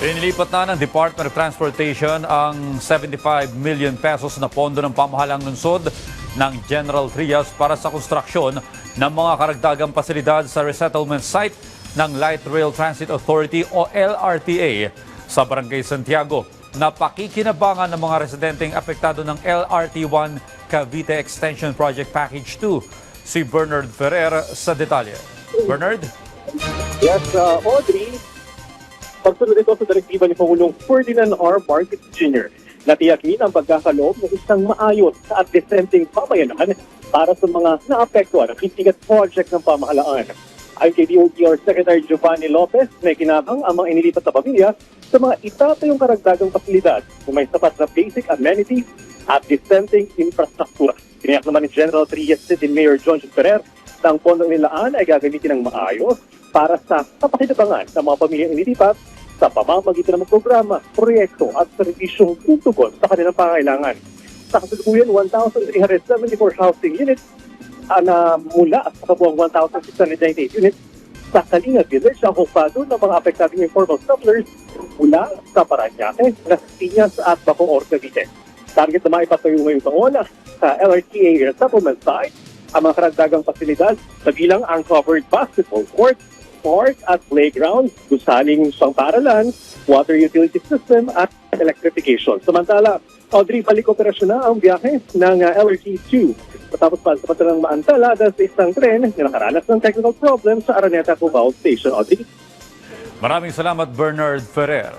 Inilipat na ng Department of Transportation ang 75 million pesos na pondo ng pamahalang lungsod ng General Trias para sa konstruksyon ng mga karagdagang pasilidad sa resettlement site ng Light Rail Transit Authority o LRTA sa Barangay Santiago. Napakikinabangan ng mga residenteng apektado ng LRT1 Cavite Extension Project Package 2. Si Bernard Ferrer sa detalye. Bernard? Yes, Audrey, pagsunod ito sa direktiba ni Pangulong Ferdinand R. Marcos Jr. na tiyakin ang pagkakaloob ng isang maayos at dissenting pamayanan para sa mga naapektuhan ng Pitigat Project ng pamahalaan. Ayon kay DOTR Secretary Giovanni Lopez, may kinabang ang mga inilipat na pamilya sa mga itatayong karagdagang pasilidad kung may sapat na basic amenities at dissenting infrastruktura. Tiniyak naman ni General Trias City Mayor John Ferrer na ang pondong nilaan ay gagamitin ng maayos para sa kapakinabangan ng mga pamilyang inilipat sa pamamagitan ng mga programa, proyekto at serbisyong tutugon sa kanilang pangailangan. Sa kasalukuyan, 1,374 housing units na mula sa kabuang 1,698 units sa Kalinga Village ang hukado ng mga apektadong informal settlers mula sa Parañaque, Las Piñas at Bacoor, Cavite. Target na maipatayo ngayong taon sa LRTA resettlement site ang mga karagdagang pasilidad sa bilang ang covered basketball court, park at playground, gusaling sang paaralan, water utility system at electrification. Samantala, Audrey, balik operasyon na ang biyahe ng LRT2. Matapos pa sa patalang maantala dahil sa isang tren na nakaranas ng technical problem sa Araneta Cubao Station. Audrey? Maraming salamat, Bernard Ferrer.